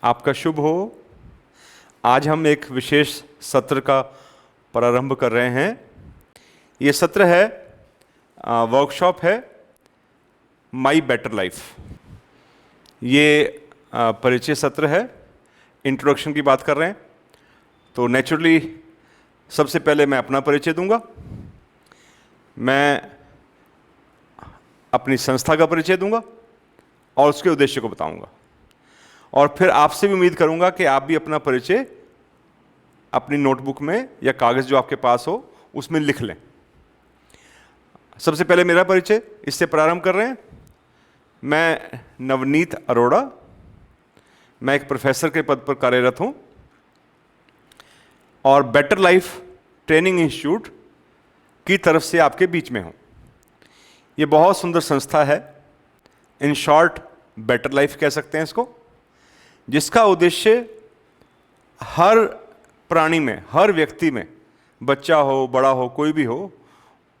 आपका शुभ हो। आज हम एक विशेष सत्र का प्रारंभ कर रहे हैं। ये सत्र है, वर्कशॉप है माई बेटर लाइफ। ये परिचय सत्र है, इंट्रोडक्शन की बात कर रहे हैं। तो नेचुरली सबसे पहले मैं अपना परिचय दूंगा, मैं अपनी संस्था का परिचय दूंगा और उसके उद्देश्य को बताऊंगा, और फिर आपसे भी उम्मीद करूंगा कि आप भी अपना परिचय अपनी नोटबुक में या कागज़ जो आपके पास हो उसमें लिख लें। सबसे पहले मेरा परिचय, इससे प्रारंभ कर रहे हैं। मैं नवनीत अरोड़ा, मैं एक प्रोफेसर के पद पर कार्यरत हूं और बेटर लाइफ ट्रेनिंग इंस्टीट्यूट की तरफ से आपके बीच में हूं। ये बहुत सुंदर संस्था है, इन शॉर्ट बेटर लाइफ कह सकते हैं इसको, जिसका उद्देश्य हर प्राणी में, हर व्यक्ति में, बच्चा हो बड़ा हो कोई भी हो,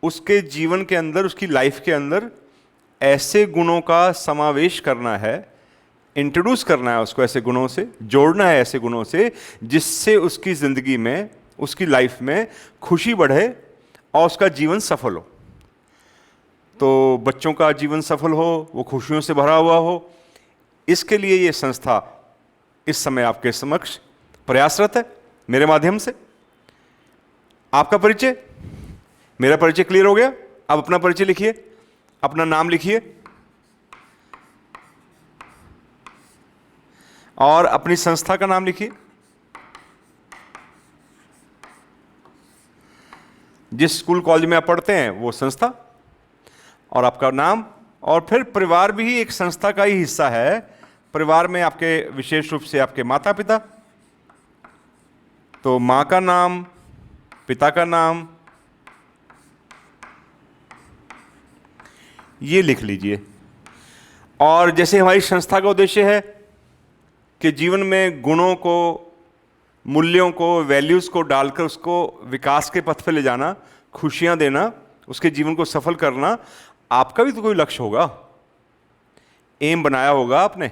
उसके जीवन के अंदर, उसकी लाइफ के अंदर ऐसे गुणों का समावेश करना है, इंट्रोड्यूस करना है उसको, ऐसे गुणों से जोड़ना है, ऐसे गुणों से जिससे उसकी ज़िंदगी में, उसकी लाइफ में खुशी बढ़े और उसका जीवन सफल हो। तो बच्चों का जीवन सफल हो, वो खुशियों से भरा हुआ हो, इसके लिए ये संस्था इस समय आपके समक्ष प्रयासरत है मेरे माध्यम से। आपका परिचय, मेरा परिचय क्लियर हो गया। अब अपना परिचय लिखिए, अपना नाम लिखिए और अपनी संस्था का नाम लिखिए। जिस स्कूल कॉलेज में आप पढ़ते हैं वो संस्था और आपका नाम, और फिर परिवार भी एक संस्था का ही हिस्सा है। परिवार में आपके विशेष रूप से आपके माता पिता, तो माँ का नाम, पिता का नाम, ये लिख लीजिए। और जैसे हमारी संस्था का उद्देश्य है कि जीवन में गुणों को, मूल्यों को, वैल्यूज़ को डालकर उसको विकास के पथ पे ले जाना, खुशियाँ देना, उसके जीवन को सफल करना, आपका भी तो कोई लक्ष्य होगा, एम बनाया होगा आपने।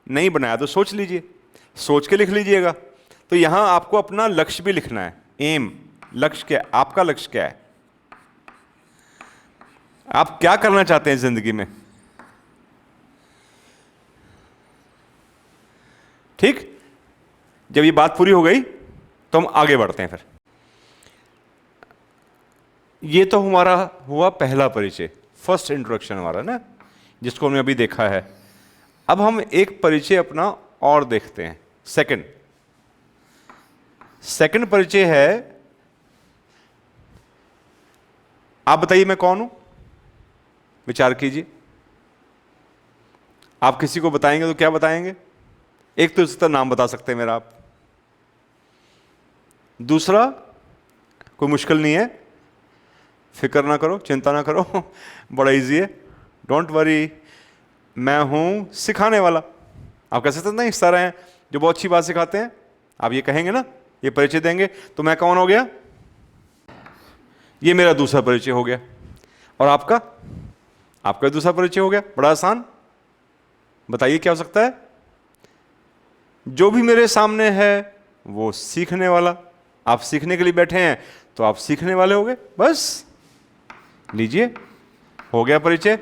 नहीं बनाया तो सोच लीजिए, सोच के लिख लीजिएगा। तो यहां आपको अपना लक्ष्य भी लिखना है, एम, लक्ष्य क्या है, आपका लक्ष्य क्या है, आप क्या करना चाहते हैं जिंदगी में। ठीक, जब ये बात पूरी हो गई तो हम आगे बढ़ते हैं। फिर ये तो हमारा हुआ पहला परिचय, फर्स्ट इंट्रोडक्शन हमारा ना, जिसको हमने अभी देखा है। अब हम एक परिचय अपना और देखते हैं, सेकंड परिचय है। आप बताइए मैं कौन हूं, विचार कीजिए। आप किसी को बताएंगे तो क्या बताएंगे? एक तो इसका नाम बता सकते हैं मेरा आप, दूसरा कोई मुश्किल नहीं है, फिक्र ना करो, चिंता ना करो, बड़ा इजी है, डोंट वरी। मैं हूं सिखाने वाला। आप कह सकते नहीं, सर हैं जो बहुत अच्छी बात सिखाते हैं, आप ये कहेंगे ना, ये परिचय देंगे, तो मैं कौन हो गया? ये मेरा दूसरा परिचय हो गया। और आपका, आपका दूसरा परिचय हो गया। बड़ा आसान, बताइए क्या हो सकता है? जो भी मेरे सामने है वो सीखने वाला। आप सीखने के लिए बैठे हैं तो आप सीखने वाले हो गए, बस लीजिए, हो गया परिचय।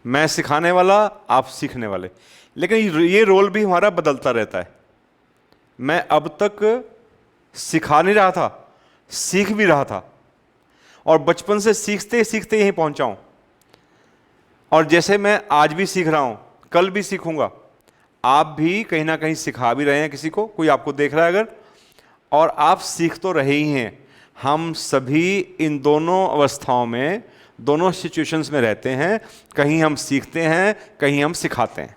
मैं सिखाने वाला, आप सीखने वाले। लेकिन ये रोल भी हमारा बदलता रहता है। मैं अब तक सिखा नहीं रहा था, सीख भी रहा था, और बचपन से सीखते सीखते यहीं पहुंचा हूं। और जैसे मैं आज भी सीख रहा हूं, कल भी सीखूंगा। आप भी कहीं ना कहीं सिखा भी रहे हैं किसी को, कोई आपको देख रहा है अगर, और आप सीख तो रहे ही हैं। हम सभी इन दोनों अवस्थाओं में, दोनों सिचुएशंस में रहते हैं। कहीं हम सीखते हैं, कहीं हम सिखाते हैं।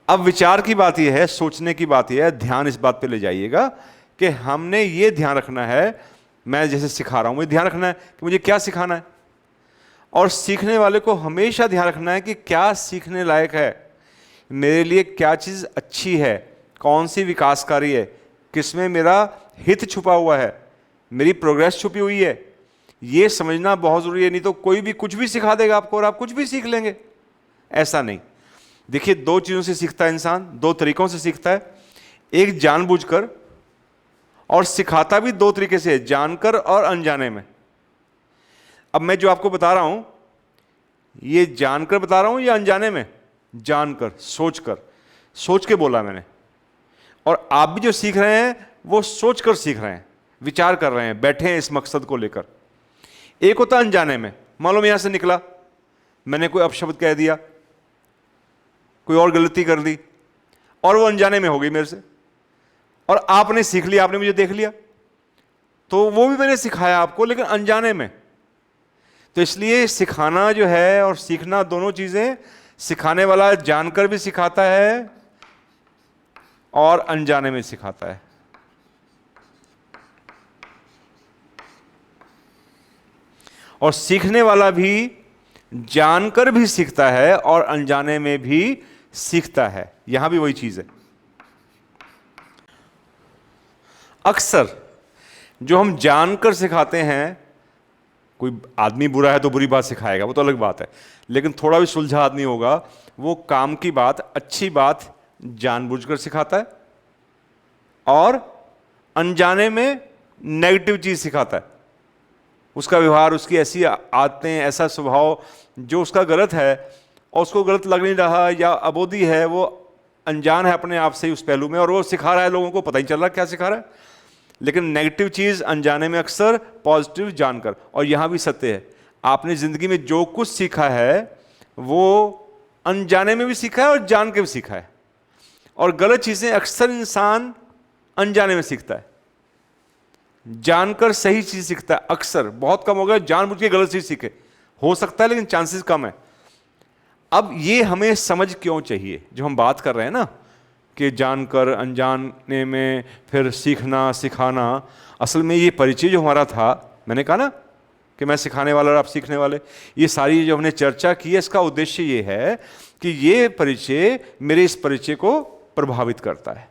अब विचार की बात यह है, सोचने की बात यह है, ध्यान इस बात पे ले जाइएगा कि हमने ये ध्यान रखना है, मैं जैसे सिखा रहा हूं मुझे ध्यान रखना है कि मुझे क्या सिखाना है, और सीखने वाले को हमेशा ध्यान रखना है कि क्या सीखने लायक है, मेरे लिए क्या चीज़ अच्छी है, कौन सी विकासकारी है, किसमें मेरा हित छुपा हुआ है, मेरी प्रोग्रेस छुपी हुई है। ये समझना बहुत ज़रूरी है। नहीं तो कोई भी कुछ भी सिखा देगा आपको और आप कुछ भी सीख लेंगे, ऐसा नहीं। देखिए, दो चीजों से सीखता है इंसान, दो तरीकों से सीखता है। एक जानबूझकर, और सिखाता भी दो तरीके से, जानकर और अनजाने में। अब मैं जो आपको बता रहा हूं, ये जानकर बता रहा हूं या अनजाने में? जानकर, सोचकर, सोच के बोला मैंने। और आप भी जो सीख रहे हैं वो सोचकर सीख रहे हैं, विचार कर रहे हैं, बैठे हैं इस मकसद को लेकर। एक होता अनजाने में, मान लो मैं यहां से निकला, मैंने कोई अपशब्द कह दिया, कोई और गलती कर दी, और वो अनजाने में हो गई मेरे से, और आपने सीख लिया, आपने मुझे देख लिया, तो वो भी मैंने सिखाया आपको, लेकिन अनजाने में। तो इसलिए सिखाना जो है और सीखना दोनों चीजें, सिखाने वाला जानकर भी सिखाता है और अनजाने में सिखाता है। और सीखने वाला भी जानकर भी सीखता है और अनजाने में भी सीखता है। यहां भी वही चीज है। अक्सर जो हम जानकर सिखाते हैं, कोई आदमी बुरा है तो बुरी बात सिखाएगा, वो तो अलग बात है, लेकिन थोड़ा भी सुलझा आदमी होगा, वो काम की बात, अच्छी बात जानबूझकर सिखाता है, और अनजाने में नेगेटिव चीज सिखाता है। उसका व्यवहार, उसकी ऐसी आदतें, ऐसा स्वभाव जो उसका गलत है और उसको गलत लग नहीं रहा, या अबोधी है, वो अनजान है अपने आप से उस पहलू में, और वो सिखा रहा है, लोगों को पता ही चल रहा क्या सिखा रहा है। लेकिन नेगेटिव चीज अनजाने में अक्सर, पॉजिटिव जानकर। और यहां भी सत्य है, आपने जिंदगी में जो कुछ सीखा है वो अनजाने में भी सीखा है और जान के भी सीखा है। और गलत चीजें अक्सर इंसान अनजाने में सीखता है, जानकर सही चीज सीखता है अक्सर। बहुत कम हो गया जानबूझ के गलत चीज सीखे, हो सकता है लेकिन चांसेस कम है। अब ये हमें समझ क्यों चाहिए, जो हम बात कर रहे हैं ना कि जानकर अनजाने में फिर सीखना सिखाना, असल में ये परिचय जो हमारा था, मैंने कहा ना कि मैं सिखाने वाला और आप सीखने वाले, ये सारी जो हमने चर्चा की है, इसका उद्देश्य ये है कि ये परिचय मेरे इस परिचय को प्रभावित करता है।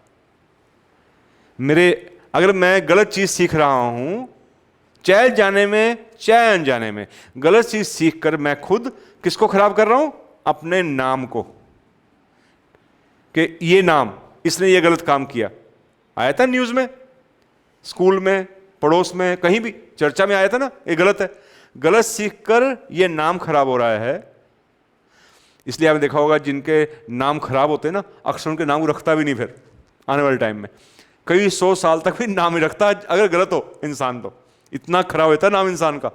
मेरे, अगर मैं गलत चीज सीख रहा हूं, चाहे जाने में चाहे अनजाने में, गलत चीज सीख कर मैं खुद किसको खराब कर रहा हूं? अपने नाम को, कि ये नाम, इसने ये गलत काम किया। आया था न्यूज में, स्कूल में, पड़ोस में, कहीं भी चर्चा में आया था ना, ये गलत है। गलत सीखकर ये नाम खराब हो रहा है। इसलिए आपने देखा होगा जिनके नाम खराब होते हैं ना, अक्सर उनके नाम को रखता भी नहीं फिर आने वाले टाइम में, कई 100 साल तक भी नाम ही रखता अगर गलत हो इंसान, तो इतना खराब होता है नाम इंसान का।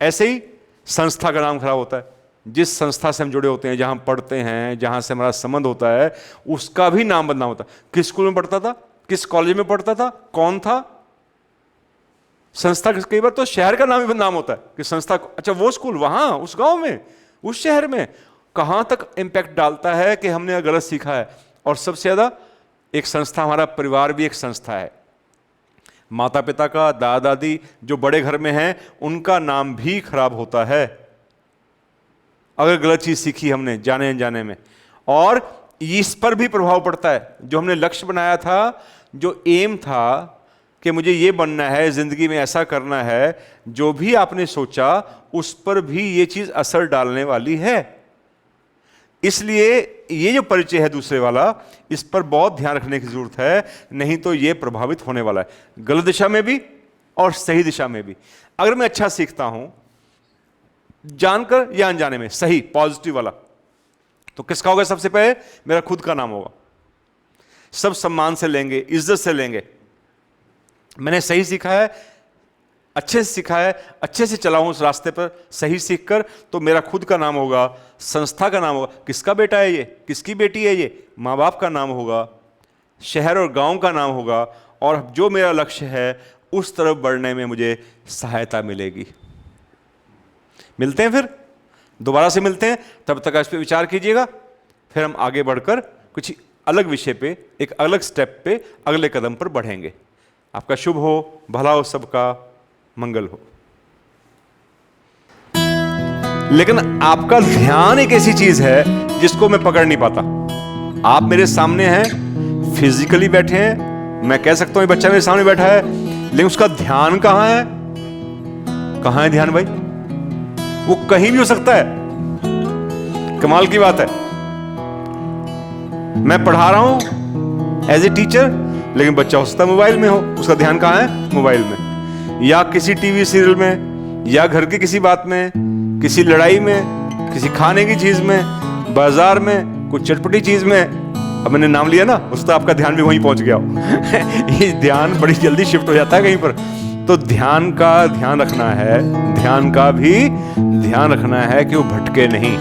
ऐसे ही संस्था का नाम खराब होता है। जिस संस्था से हम जुड़े होते हैं, जहां पढ़ते हैं, जहां से हमारा संबंध होता है, उसका भी नाम बदनाम होता है। किस स्कूल में पढ़ता था, किस कॉलेज में पढ़ता था, कौन था, संस्था। कई बार तो शहर का नाम ही बदनाम होता है कि संस्था, अच्छा वो स्कूल वहां, उस गांव में, उस शहर में। कहां तक इंपैक्ट डालता है कि हमने गलत सीखा है। और सबसे ज्यादा एक संस्था, हमारा परिवार भी एक संस्था है। माता पिता का, दादा दादी जो बड़े घर में हैं, उनका नाम भी खराब होता है अगर गलत चीज सीखी हमने जाने अनजाने में। और इस पर भी प्रभाव पड़ता है, जो हमने लक्ष्य बनाया था, जो एम था कि मुझे ये बनना है, जिंदगी में ऐसा करना है, जो भी आपने सोचा उस पर भी ये चीज असर डालने वाली है। इसलिए ये जो परिचय है दूसरे वाला, इस पर बहुत ध्यान रखने की जरूरत है, नहीं तो ये प्रभावित होने वाला है, गलत दिशा में भी और सही दिशा में भी। अगर मैं अच्छा सीखता हूं जानकर या अनजाने में, सही पॉजिटिव वाला, तो किसका होगा? सबसे पहले मेरा खुद का नाम होगा। सब सम्मान से लेंगे, इज्जत से लेंगे। मैंने सही सीखा है, अच्छे से सीखा है, अच्छे से चला हूं उस रास्ते पर सही सीखकर, तो मेरा खुद का नाम होगा, संस्था का नाम होगा। किसका बेटा है ये, किसकी बेटी है ये, माँ बाप का नाम होगा, शहर और गांव का नाम होगा, और जो मेरा लक्ष्य है उस तरफ बढ़ने में मुझे सहायता मिलेगी। मिलते हैं, फिर दोबारा से मिलते हैं। तब तक इस पर विचार कीजिएगा, फिर हम आगे बढ़कर कुछ अलग विषय पे, एक अलग स्टेप पे, अगले कदम पर बढ़ेंगे। आपका शुभ हो, भला हो, सबका मंगल हो। लेकिन आपका ध्यान एक ऐसी चीज है जिसको मैं पकड़ नहीं पाता। आप मेरे सामने हैं, फिजिकली बैठे हैं, मैं कह सकता हूं ये बच्चा मेरे सामने बैठा है, लेकिन उसका ध्यान कहां है? कहां है ध्यान भाई? वो कहीं भी हो सकता है। कमाल की बात है, मैं पढ़ा रहा हूं एज ए टीचर, लेकिन बच्चा हो सकता है मोबाइल में हो, उसका ध्यान कहाँ है? मोबाइल में। या किसी टीवी सीरियल में, या घर की किसी बात में, किसी लड़ाई में, किसी खाने की चीज में, बाजार में, कुछ चटपटी चीज में, अब मैंने नाम लिया ना, उसका आपका ध्यान भी वहीं पहुंच गया हो। ये ध्यान बड़ी जल्दी शिफ्ट हो जाता है कहीं पर। तो ध्यान का ध्यान रखना है, ध्यान का भी ध्यान रखना है कि वो भटके नहीं।